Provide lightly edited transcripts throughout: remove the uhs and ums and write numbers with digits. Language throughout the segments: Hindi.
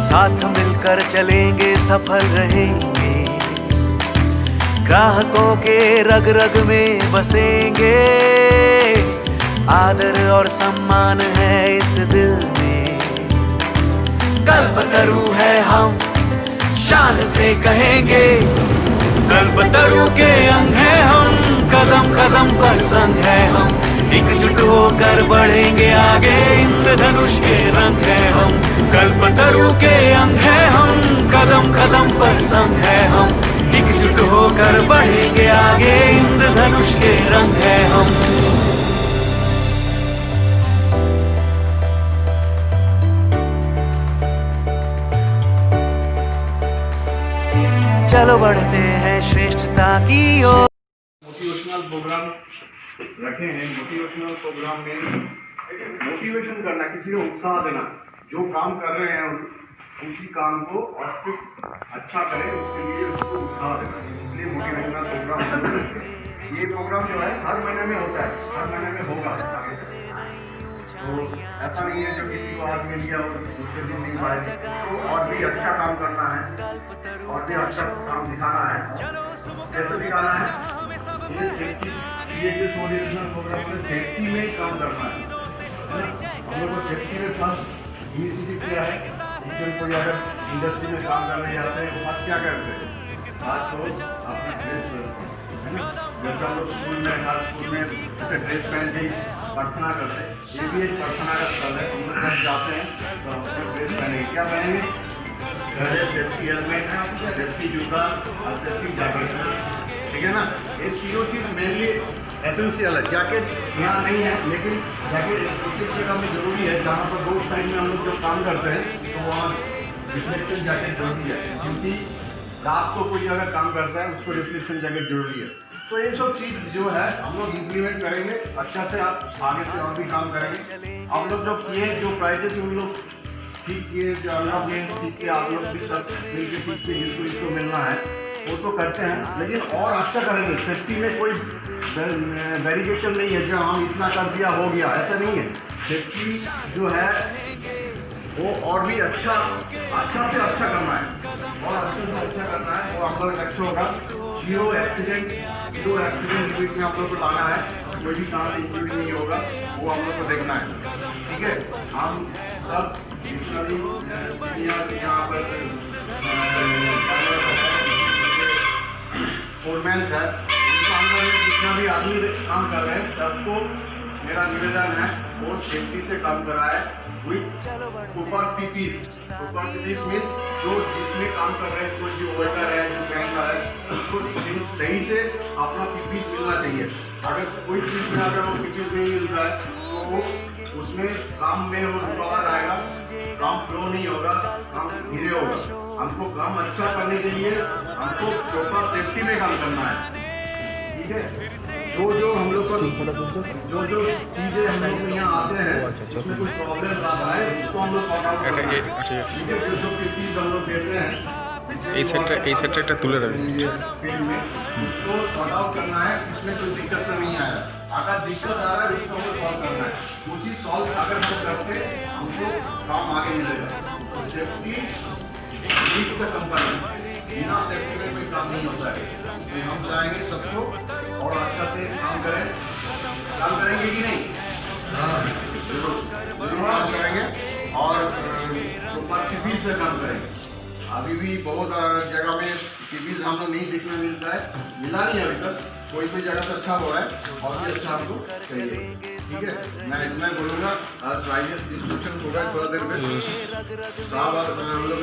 साथ मिलकर चलेंगे सफल रहेंगे, ग्राहकों के रग रग में बसेंगे। आदर और सम्मान है इस दिल में, कल्पतरू है हम शान से कहेंगे। कल्पतरू के अंग है हम, कदम कदम पर संग है हम, एकजुट होकर बढ़ेंगे आगे, इंद्रधनुष के रंग है हम। कल्पतरू के अंग है हम, कदम कदम पर संग है हम, एकजुट होकर बढ़ेंगे आगे, इंद्रधनुष के रंग है हम। चलो बढ़ते हैं श्रेष्ठता की ओर। मोटिवेशनल प्रोग्राम रखे हैं। मोटिवेशनल प्रोग्राम में मोटिवेशन करना, किसी को उत्साह देना, जो काम कर रहे हैं उसी काम को और फिर अच्छा करें, उसके लिए उसको उत्साह देना, इसलिए मोटिवेशनल प्रोग्राम। ये प्रोग्राम जो है हर महीने में होता है, हर महीने में होगा। तो ऐसा नहीं है जो किसी को आज मिल गया और दूसरे दिन नहीं पाए, तो और भी अच्छा काम करना है, और भी अच्छा काम दिखाना है। कैसे दिखाना है? ये सेफ्टी, CHS मोटिवेशनल प्रोग्राम में सेफ्टी में ही काम करना है ना। हम लोग को सेफ्टी में फर्स्ट इनिशिएटिव किया है। कोई अगर इंडस्ट्री में काम करने जाते हैं तो आज क्या करते हैं? आज तो अपना ड्रेस है ना, जैसे हम लोग स्कूल में, हर स्कूल में जैसे ड्रेस पहन के प्रार्थना करते हैं, ये भी एक प्रार्थना का स्थल है। हम लोग जब जाते हैं तो हम ड्रेस पहनेंगे, क्या पहनेंगे? सेफ्टी हेलमेट, सेफ्टी जूता और सेफ्टी जैकेट, ठीक है ना। ये तीनों चीज़ मेनली एसेंशियल है। जैकेट यहाँ नहीं है, लेकिन जैकेट एक जगह में जरूरी है, जहाँ पर रोड साइड में हम लोग जब काम करते हैं तो वहाँ रिफ्लेक्शन जैकेट जरूरी है, क्योंकि रात को कोई अगर काम करता है उसको रिफ्लेक्शन जैकेट जरूरी है। तो ये सब चीज़ जो है हम लोग इम्प्लीमेंट करेंगे अच्छा से, आप आगे से और भी काम करेंगे। आप लोग जब किए जो प्राइजेस उन लोग ठीक किए, जो अलग ने ठीक किया, आप लोग भी सब मिलकर ठीक से जिसको मिलना है वो तो करते हैं, लेकिन और अच्छा करेंगे। सेफ्टी में कोई वेरिएशन नहीं है जो हम इतना कर दिया हो गया, ऐसा नहीं है। सेफ्टी जो है वो और भी अच्छा से अच्छा करना है, और अच्छे से अच्छा करना है, वो हम लोग अच्छा होगा। जीरो एक्सीडेंट लिमिट में आप लोग को लाना है, कोई भी काम इंजरी नहीं होगा, वो हम लोग को देखना है, ठीक है। हम सब जितना भी यहाँ पर फोरमैन्स है, उनका अंदर में जितना भी आदमी काम कर रहे हैं सबको मेरा निवेदन है वो सेफ्टी से काम कराए with super PPs. Super PPs means जो जिसमें काम कर रहे हैं, कोई भी वर्कर है जो कहता है उसको सही से अपना पीपीज मिलना चाहिए। अगर कोई चीज़ में अगर वो पीपीज नहीं मिल रहा है तो वो उसमें काम में वो रुकावट आएगा, काम फ्लो नहीं होगा, काम धीरे होगा। हमको काम अच्छा करने के लिए हमको प्रॉपर सेफ्टी में काम करना है, ठीक है। जो हम लोग पर जो चीज़ें हम लोग यहाँ आते हैं उसमें कोई प्रॉब्लम आ रहा है उसको हम लोग सॉर्ट आउट करना है, ठीक है। जो चीज़ हम लोग देते हैं এই সেটটা তুলে রাখবেন फील्ड में, उसको सॉर्ट आउट करना है, इसमें कोई दिक्कत तो नहीं आएगा। अगर दिक्कत आ रहा है उसको हमें सॉल्व करना है, उसी सॉल्व अगर हम करते हमको काम आगे मिलेगा। सेफ्टी रीच द कंपनी, बिना सेफ्टी में कोई काम नहीं होता है। तो हम चाहेंगे सबको और अच्छा से काम करेंगे कि नहीं? हाँ जरूर काम करेंगे, और प्रॉपर से काम करेंगे। अभी भी बहुत जगह में टीवीज हम लोग नहीं देखने मिलता है, मिला नहीं अभी तक। कोई कोई जगह तो अच्छा हो रहा है, और भी अच्छा हमको चाहिए, ठीक है। मैं इतना बोलूँगा, आज प्राइजेस डिस्ट्रीब्यूशन होगा थोड़ा देर में। साहब हम लोग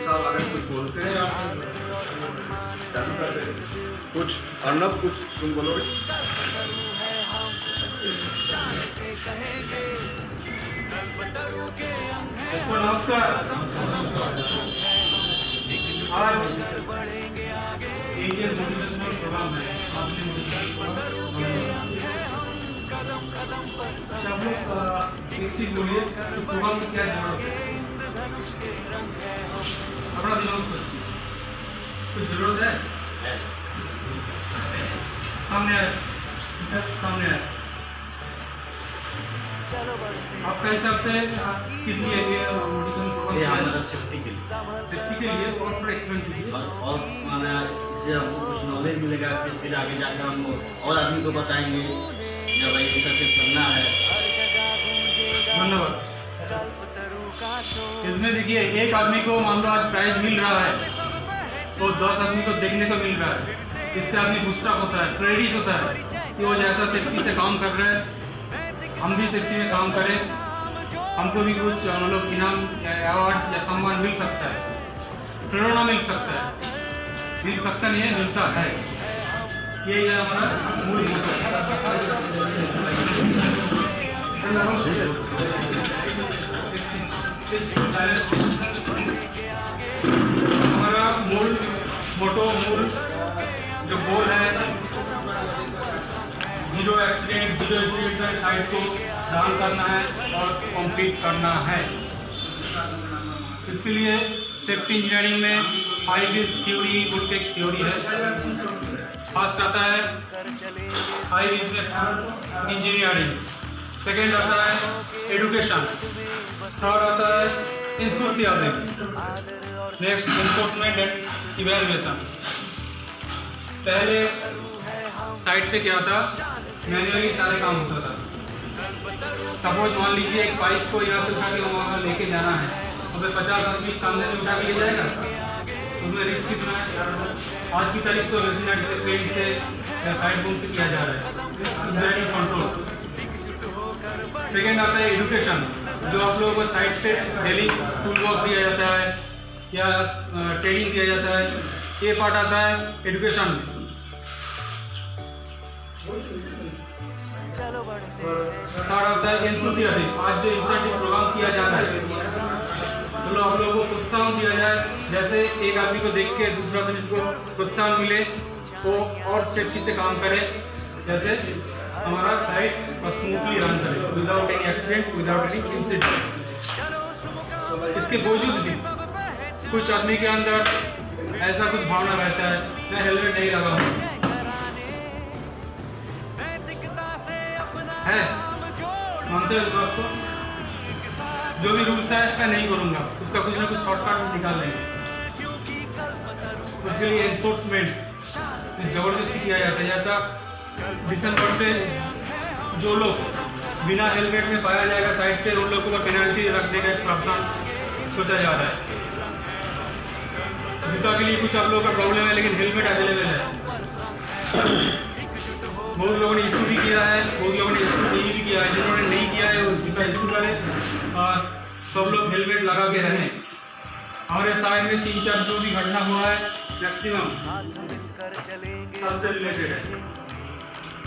साहब अगर कुछ बोलते हैं आप चालू करते हैं कुछ, अर्नब कुछ तुम बोलोगे? नमस्कार। आज एक मोटिवेशनल प्रोग्राम है, सब लोग एक चीज बोलिए, इस प्रोग्राम में क्या जरूरत है? अपना दिमाग सोचिए, कुछ जरूरत है? सामने आए, सामने आए। आपका हिसाब से किस लिए ये ये हमारा सेफ्टी के लिए सेफ्टी के लिए और थोड़ा एक्सप्लेन कीजिए। और माना इससे हमको कुछ नॉलेज मिलेगा फिर आगे जाकर हमको और आदमी को बताएंगे या भाई ऐसा फिर करना है। धन्यवाद। इसमें देखिए एक आदमी को मान लो आज प्राइज मिल रहा है तो 10 आदमी को देखने को मिल रहा है, इससे आदमी बूस्टअप होता है, प्रेरित होता है कि वो जैसा सेफ्टी से काम कर रहे हैं हम भी सेफ्टी में काम करें, हमको भी कुछ मतलब इनाम या अवार्ड या सम्मान मिल सकता है, प्रेरणा मिल सकता है, मिल सकता नहीं है मिलता है। ये हमारा मूल हमारा मूल मोटो मूल जो गोल है जीरो एक्सीडेंट में साइट को डाउन करना है और कंप्लीट करना है। इसके लिए सेफ्टी इंजीनियरिंग में 5 थ्योरी बोल के एक थ्योरी है। फर्स्ट आता है 5 में इंजीनियरिंग, सेकेंड आता है एडुकेशन, थर्ड आता है enthusiasm, next enforcement and evaluation. पहले साइट पे क्या था, मैन्युअली सारे काम होता था। सपोज मान लीजिए एक पाइप को यहाँ से उठा के वहाँ लेके जाना है, तो 50 आदमी कंधे में उठा के ले जाएगा, उसमें रिस्क कितना है। आज की तारीख तो रेजिडेंट से क्रेन से या साइड बूम से किया जा रहा है कंट्रोल। सेकेंड आता है एजुकेशन, जो आप लोगों को साइट से डेली टूल बॉक्स दिया जाता है या ट्रेनिंग दिया जाता है, ये पार्ट आता है एजुकेशन में। थर्ड आता है एंथुसियाज्म, आज जो इंसेंटिव प्रोग्राम किया जा रहा है तो आप लोगों को प्रोत्साहन दिया जाए, जैसे एक आदमी को देख के दूसरा आदमी को प्रोत्साहन मिले वो और सेफ्टी से काम करे, जैसे हमारा साइट स्मूथली रन करे without any accident, without any incident. इसके बावजूद भी कुछ आदमी के अंदर ऐसा कुछ भावना रहता है मैं हेलमेट नहीं लगा हूँ है, मानते हो इस बात को? जो भी रूल्स है मैं नहीं करूँगा, उसका कुछ ना कुछ शॉर्टकट निकाल लेंगे। उसके लिए एनफोर्समेंट जबरदस्ती किया जाता है। जैसा दिसंबर से जो लोग बिना हेलमेट में पाया जाएगा साइड से, उन लोगों को पेनल्टी रखने का प्रावधान सोचा जा रहा है। जूता के लिए कुछ आप लोगों का प्रॉब्लम है लेकिन हेलमेट अवेलेबल है। बहुत लोगों ने इशू भी किया है, बहुत लोगों ने इशू नहीं भी किया है। जिन्होंने नहीं किया है वो जूता इशू करें और सब लोग हेलमेट लगा के रहें। हमारे साइड में 3-4 जो भी घटना हुआ है मैक्सिमम सबसे रिलेटेड है।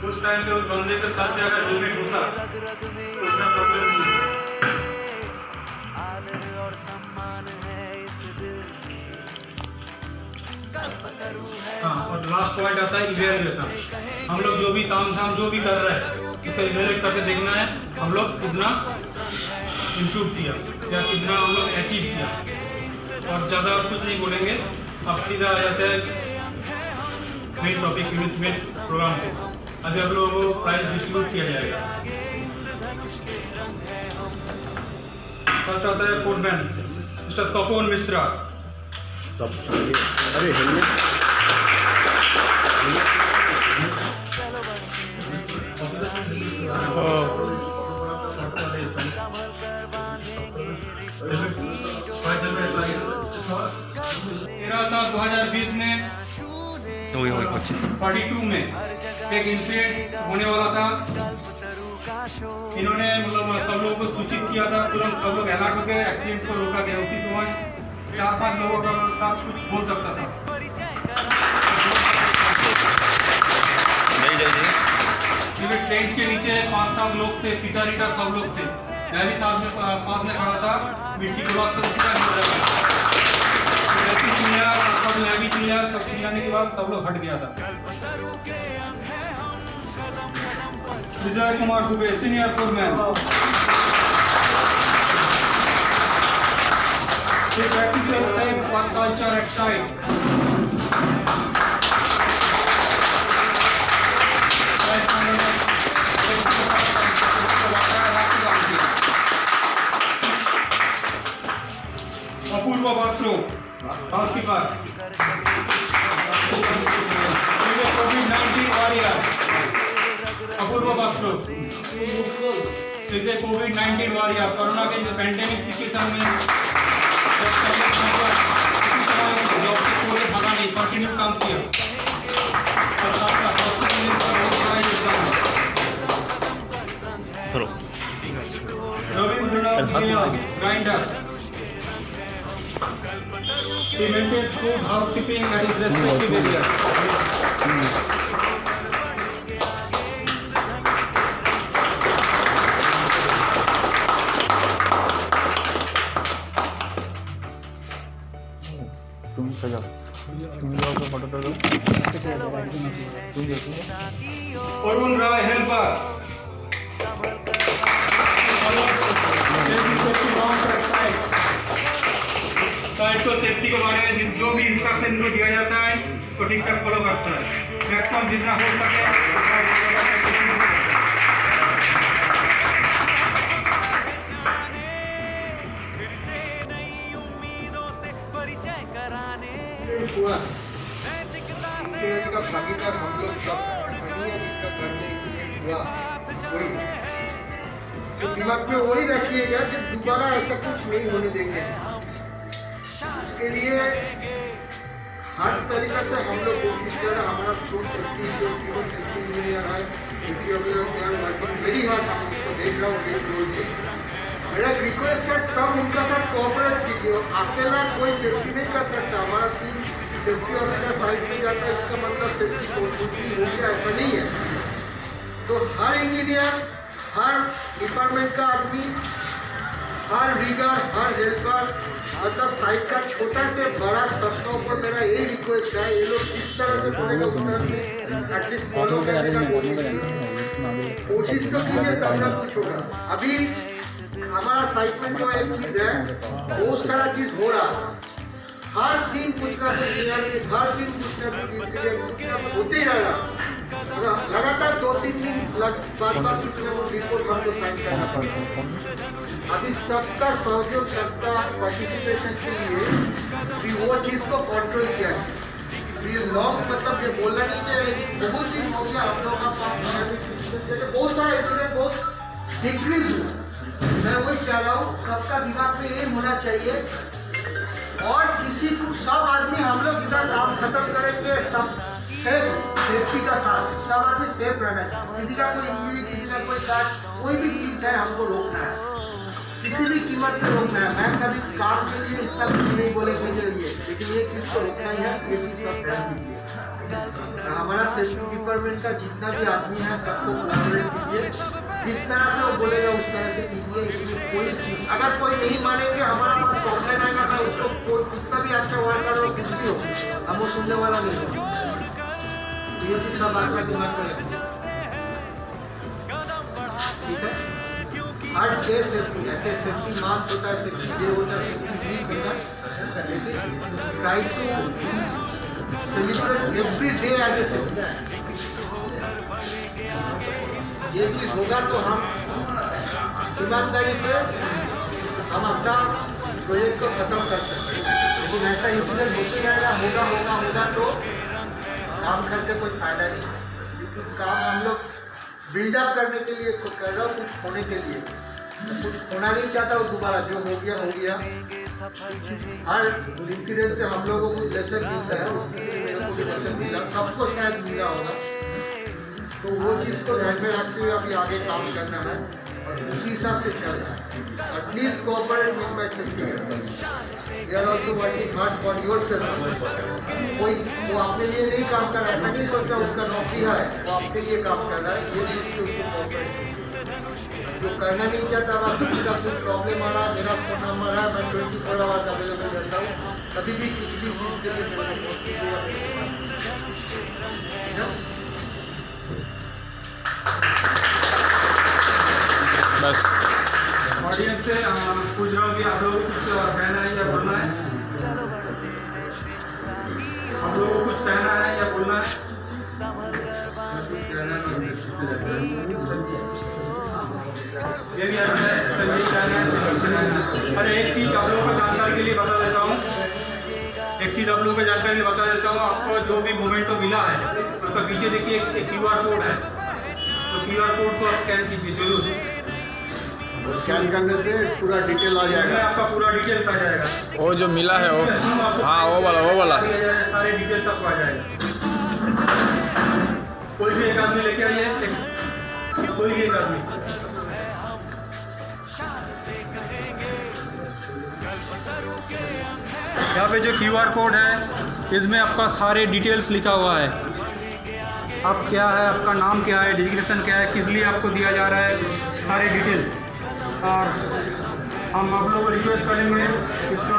उस टाइम पे उस बंदे के साथ अगर हेलमेट होता तो उसका प्रॉब्लम नहीं है। हाँ, और लास्ट पॉइंट आता है इवैल्यूएशन। हम लोग जो भी काम धाम जो भी कर रहे हैं उसको इवैल्यूएट करके देखना है हम लोग कितना इम्प्रूव किया या कितना हम लोग अचीव किया। और ज़्यादा कुछ नहीं बोलेंगे, अब सीधा आ जाता है मेन टॉपिक मेन प्रोग्राम पे। अभी आप लोगों को प्राइज डिस्ट्रीब्यूट किया जाएगा। फर्स्ट आता है फूडमैन मिस्टर तपोन मिश्रा। अरे हेलमेट तेरह साल 2020 में 42 में एक इंसिडेंट होने वाला था। इन्होंने मतलब सब लोगों को सूचित किया था, तुरंत सब लोग अलर्ट हो गए, एक्सीडेंट को रोका गया। उसी समय 4-5 लोगों का साथ कुछ हो सकता था। क्योंकि ट्रेन के नीचे 5-7 लोग थे, पिटा रिटा सब लोग थे। मैं भी साथ में पास में खड़ा था, मिट्टी को बात चिल्लाया, सब चिल्लाने के बाद सब लोग हट गया था। Vijay Kumar Dubey senior foreman, practice safe work culture at site. बास्ट्रो हाउसकीपर कोविड-19 वॉरियर अपूर्व बास्ट्रो इज ए कोविड-19 वॉरियर। कोरोना के पैंडेमिक सिचुएशन में जॉब से छोड़ के भागा नहीं, कंटिन्यू काम किया और साथ साथ हॉस्पिटल में बहुत बड़ा योगदान है। Ravindra Grinder. He maintains food housekeeping at his respective areas. तुम सजाओ, तुम जाओ तो फोटो दो। तुम देखो Arun Rai helper. साइट को सेफ्टी के बारे में जो भी इंस्ट्रक्शन इनको दिया जाता है तो ठीक ठाक फॉलो करता है। मैक्सिमम जितना हो सके हुआ इंसिडेंट का भागीदार हम लोग सब नहीं है, इसका करने इंसिडेंट हुआ वही तो दिमाग में वही रखिएगा कि दोबारा ऐसा कुछ नहीं होने देंगे। उसके लिए हर तरीके से हम लोग कोशिश कर रहे हैं। हमारा फूड सेफ्टी जो फूड सेफ्टी इंजीनियर है safety officer working very hard, हम उसको देख रहा हूँ रोज। मेरा रिक्वेस्ट है सब उनका साथ कोऑपरेट कीजिए। अकेला कोई सेफ्टी नहीं कर सकता। हमारा टीम सेफ्टी ऑफिसर साइड पे जाता है, इसका मतलब सेफ्टी कोई हो गया ऐसा नहीं है। तो हर इंजीनियर, हर डिपार्टमेंट का आदमी, हर रीडर, हर हेल्पर, मतलब साइट का छोटा से बड़ा सबका ऊपर मेरा यही रिक्वेस्ट है, ये लोग किस तरह से बोलेगा उस तरह से एटलीस्ट फॉलो करने का कोशिश तो कीजिए, तब ना कुछ होगा। अभी हमारा साइट में जो एक चीज है बहुत सारा चीज हो रहा है, हर दिन कुछ ना कुछ, हर दिन कुछ ना कुछ इंसिडेंट कुछ ना कुछ होते ही रह रहा। लगातार 2-3 दिन बाद कुछ ना कुछ रिपोर्ट हमको साइन करना पड़ता। अभी सबका सहयोग, सबका पार्टिसिपेशन के लिए भी वो चीज़ को कंट्रोल किया है। ये लॉक मतलब ये बोलना नहीं चाहिए कि बहुत दिन हो गया हम लोग का बहुत सारा इंसिडेंट बहुत डिक्रीज हुआ। मैं वही चाह रहा हूँ, सबका दिमाग में ये होना चाहिए और किसी को सब आदमी हम लोग इधर काम खत्म करेंगे, सब सेफ्टी का साथ, सब आदमी सेफ रहना है। किसी का कोई इंजरी, किसी का कोई काट, कोई भी चीज़ है हमको रोकना है, किसी भी कीमत पे रोकना है। मैं कभी काम के लिए इतना कुछ नहीं बोले के लिए, लेकिन ये चीज़ को रोकना ही है, ये चीज़ का ध्यान दीजिए। हमारा सेफ्टी डिपार्टमेंट का जितना भी आदमी है सबको कोऑपरेट कीजिए, जिस तरह से वो बोलेगा उस तरह से कीजिए। इसमें कोई चीज़ अगर कोई नहीं मानेंगे, हमारा पास कंप्लेन आएगा, मैं उसको कोई कितना भी अच्छा वर्क करो कुछ भी हो, हम वो सुनने वाला नहीं हो। ये चीज़ सब बात का दिमाग में रखें, ठीक है। हर डे सेफ्टी, ऐसे सेफ्टी मांग होता है, सेफ्टी डे होता है, सेफ्टी वीक होता है, लेकिन try to celebrate every day as a safety. ये चीज़ होगा तो हम ईमानदारी से हम अपना प्रोजेक्ट को ख़त्म कर सकते हैं। लेकिन ऐसा इंसिडेंट होते रहेगा, होगा तो काम करके कोई फायदा नहीं, क्योंकि काम हम लोग बिल्डअप करने के लिए कर रहा हूँ, कुछ होने के लिए। कुछ होना नहीं चाहता हूँ दोबारा, जो हो गया। हर इंसिडेंट से हम लोगों को लेसन मिलता है, उसमें मेरे को भी लेसन मिला, सबको शायद मिला होगा। तो वो चीज़ को ध्यान में रखते हुए अभी आगे काम करना है और उसी हिसाब से चलना है। At least cooperate with my safety, they are also working hard for yourself. कोई वो अपने लिए नहीं काम कर रहा है, ऐसा नहीं सोच रहा उसका नौकरी है, वो आपके लिए काम कर रहा है। ये चीज़ को उसको कोऑपरेट जो करना नहीं चाहता, वहाँ किसी का कुछ प्रॉब्लम आ रहा है, मेरा फ़ोन नंबर है, मैं 24 आवर्स अवेलेबल रहता हूँ, कभी भी कुछ भी चीज़ के लिए मेरे को फोन कीजिएगा। बस ऑडियंस से पूछ रहा हूँ कि आप लोगों को कुछ कहना है या बोलना है? आप लोगों को कुछ कहना है या बोलना है? ये भी अच्छा है, यही कहना है। अरे एक चीज़ आप लोगों को जानकारी के लिए बता देता हूँ, एक चीज़ आप लोगों को जानकारी बता देता हूँ, आपको जो भी मोमेंटो मिला है उसका पीछे देखिए एक QR कोड है, तो QR कोड को आप स्कैन कीजिए जरूर। स्कैन करने से पूरा डिटेल आ इसमें जाएगा। आपका पूरा डिटेल्स आ जाएगा। वो जो मिला है वो, हाँ वो वाला सारे डिटेल्स आपको आ जाएगा। कोई भी एक आदमी लेके आइए, कोई भी एक आदमी। यहाँ पे जो QR कोड है इसमें आपका सारे डिटेल्स लिखा हुआ है। आप क्या है, आपका नाम क्या है, डिजिग्नेशन क्या है, किस लिए आपको दिया जा रहा है, सारे डिटेल्स। और हम आप लोगों को रिक्वेस्ट करेंगे इसको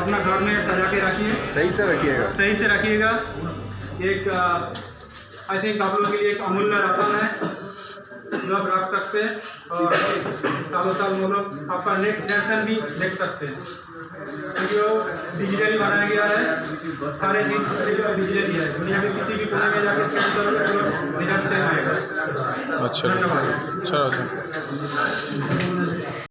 अपना घर में सजा के रखिए, सही से रखिएगा। सही से रखिएगा। एक आई थिंक आप लोगों के लिए एक अमूल्य रतन है जो आप रख सकते हैं, और सालों साल मतलब आपका नेक्स्ट जनरेशन भी देख सकते हैं, क्योंकि डिजिटली बनाया गया है। सारे चीज़ डिजिटली है। दुनिया के किसी भी कोने में जाके स्कैन करोगे तो रिजल्ट सेम आएगा। अच्छा धन्यवाद। अच्छा।